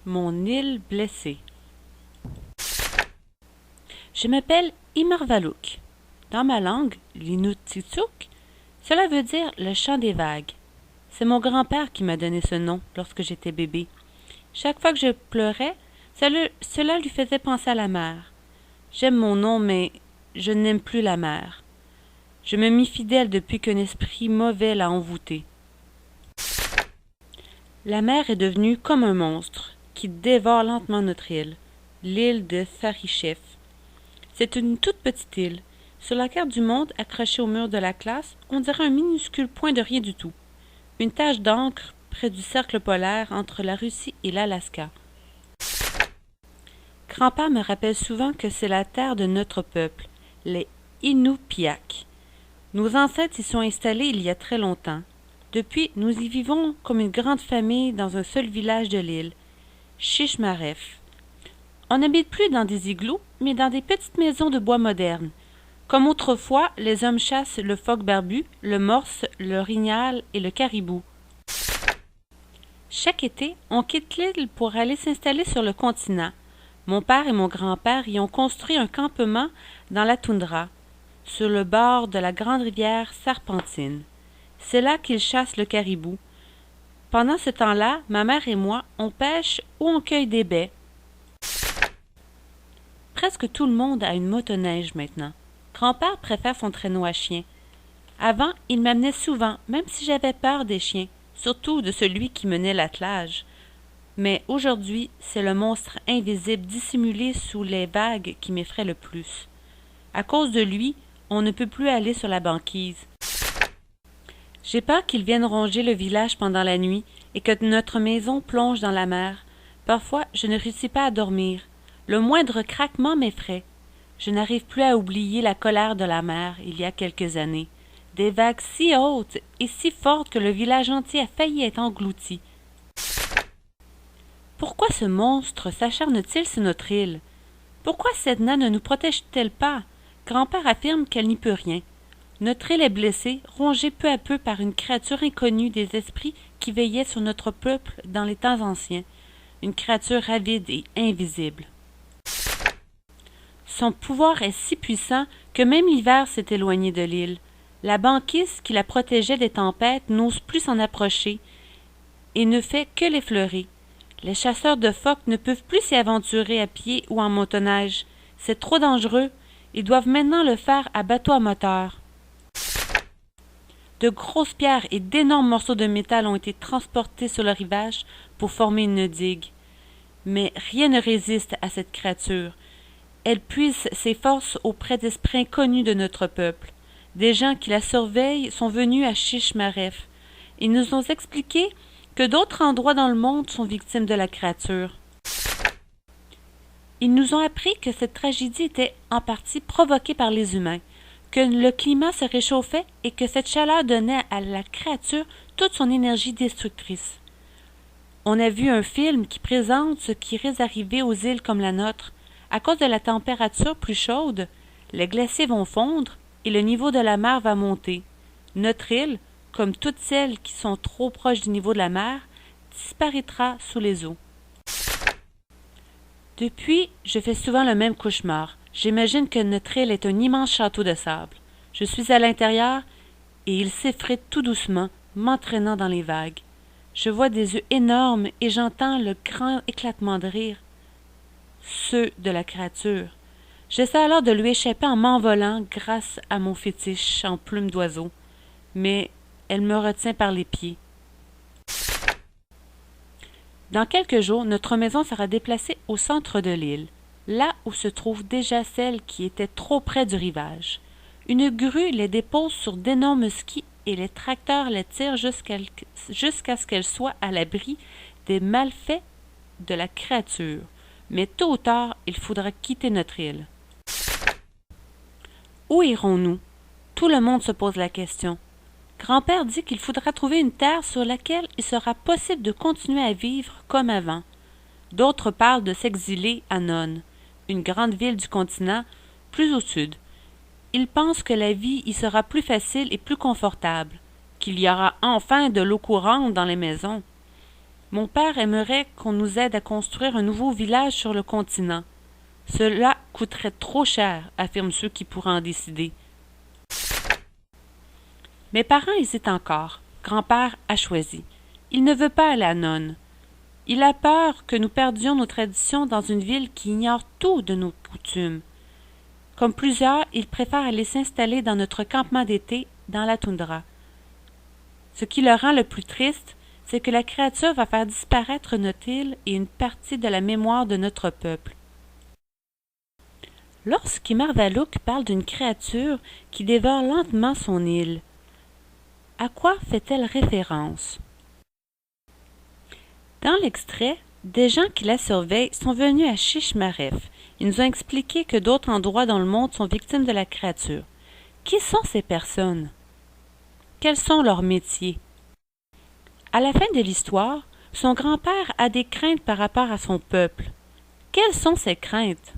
Mon île blessée. Je m'appelle Imarvaluk. Dans ma langue, l'Inuktitut, cela veut dire le chant des vagues. C'est mon grand-père qui m'a donné ce nom lorsque j'étais bébé. Chaque fois que je pleurais, cela lui faisait penser à la mer. J'aime mon nom, mais je n'aime plus la mer. Je me mis fidèle depuis qu'un esprit mauvais l'a envoûté. La mer est devenue comme un monstre qui dévore lentement notre île, l'île de Sarichef. C'est une toute petite île. Sur la carte du monde, accrochée au mur de la classe, on dirait un minuscule point de rien du tout. Une tache d'encre près du cercle polaire entre la Russie et l'Alaska. Grand-père me rappelle souvent que c'est la terre de notre peuple, les Inupiaq. Nos ancêtres y sont installés il y a très longtemps. Depuis, nous y vivons comme une grande famille dans un seul village de l'île, Shishmaref. On n'habite plus dans des igloos, mais dans des petites maisons de bois modernes. Comme autrefois, les hommes chassent le phoque barbu, le morse, le rignal et le caribou. Chaque été, on quitte l'île pour aller s'installer sur le continent. Mon père et mon grand-père y ont construit un campement dans la toundra, sur le bord de la grande rivière Serpentine. C'est là qu'ils chassent le caribou. Pendant ce temps-là, ma mère et moi, on pêche ou on cueille des baies. Presque tout le monde a une motoneige maintenant. Grand-père préfère son traîneau à chien. Avant, il m'amenait souvent, même si j'avais peur des chiens, surtout de celui qui menait l'attelage. Mais aujourd'hui, c'est le monstre invisible dissimulé sous les vagues qui m'effraie le plus. À cause de lui, on ne peut plus aller sur la banquise. J'ai peur qu'il vienne ronger le village pendant la nuit et que notre maison plonge dans la mer. Parfois, je ne réussis pas à dormir. Le moindre craquement m'effraie. Je n'arrive plus à oublier la colère de la mer il y a quelques années. Des vagues si hautes et si fortes que le village entier a failli être englouti. Pourquoi ce monstre s'acharne-t-il sur notre île? Pourquoi Sedna ne nous protège-t-elle pas? Grand-père affirme qu'elle n'y peut rien. Notre île est blessée, rongée peu à peu par une créature inconnue des esprits qui veillait sur notre peuple dans les temps anciens. Une créature avide et invisible. Son pouvoir est si puissant que même l'hiver s'est éloigné de l'île. La banquise qui la protégeait des tempêtes n'ose plus s'en approcher et ne fait que l'effleurer. Les chasseurs de phoques ne peuvent plus s'y aventurer à pied ou en motoneige. C'est trop dangereux. Ils doivent maintenant le faire à bateau à moteur. De grosses pierres et d'énormes morceaux de métal ont été transportés sur le rivage pour former une digue. Mais rien ne résiste à cette créature. Elle puise ses forces auprès d'esprits inconnus de notre peuple. Des gens qui la surveillent sont venus à Shishmaref. Ils nous ont expliqué que d'autres endroits dans le monde sont victimes de la créature. Ils nous ont appris que cette tragédie était en partie provoquée par les humains, que le climat se réchauffait et que cette chaleur donnait à la créature toute son énergie destructrice. On a vu un film qui présente ce qui risque d'arriver aux îles comme la nôtre. À cause de la température plus chaude, les glaciers vont fondre et le niveau de la mer va monter. Notre île, comme toutes celles qui sont trop proches du niveau de la mer, disparaîtra sous les eaux. Depuis, je fais souvent le même cauchemar. J'imagine que notre île est un immense château de sable. Je suis à l'intérieur et il s'effrite tout doucement, m'entraînant dans les vagues. Je vois des yeux énormes et j'entends le grand éclatement de rire. Ceux de la créature. J'essaie alors de lui échapper en m'envolant grâce à mon fétiche en plume d'oiseau. Mais elle me retient par les pieds. Dans quelques jours, notre maison sera déplacée au centre de l'île, là où se trouve déjà celle qui était trop près du rivage. Une grue les dépose sur d'énormes skis et les tracteurs les tirent jusqu'à ce qu'elles soient à l'abri des malfaits de la créature. Mais tôt ou tard, il faudra quitter notre île. Où irons-nous? Tout le monde se pose la question. Grand-père dit qu'il faudra trouver une terre sur laquelle il sera possible de continuer à vivre comme avant. D'autres parlent de s'exiler à None, une grande ville du continent, plus au sud. Ils pensent que la vie y sera plus facile et plus confortable, qu'il y aura enfin de l'eau courante dans les maisons. Mon père aimerait qu'on nous aide à construire un nouveau village sur le continent. Cela coûterait trop cher, affirment ceux qui pourraient en décider. Mes parents hésitent encore. Grand-père a choisi. Il ne veut pas aller à Nonne. Il a peur que nous perdions nos traditions dans une ville qui ignore tout de nos coutumes. Comme plusieurs, il préfère aller s'installer dans notre campement d'été, dans la toundra. Ce qui le rend le plus triste, c'est que la créature va faire disparaître notre île et une partie de la mémoire de notre peuple. Lorsqu'Imarvalouk parle d'une créature qui dévore lentement son île, à quoi fait-elle référence? Dans l'extrait, des gens qui la surveillent sont venus à Chichmaref. Ils nous ont expliqué que d'autres endroits dans le monde sont victimes de la créature. Qui sont ces personnes? Quels sont leurs métiers? À la fin de l'histoire, son grand-père a des craintes par rapport à son peuple. Quelles sont ces craintes?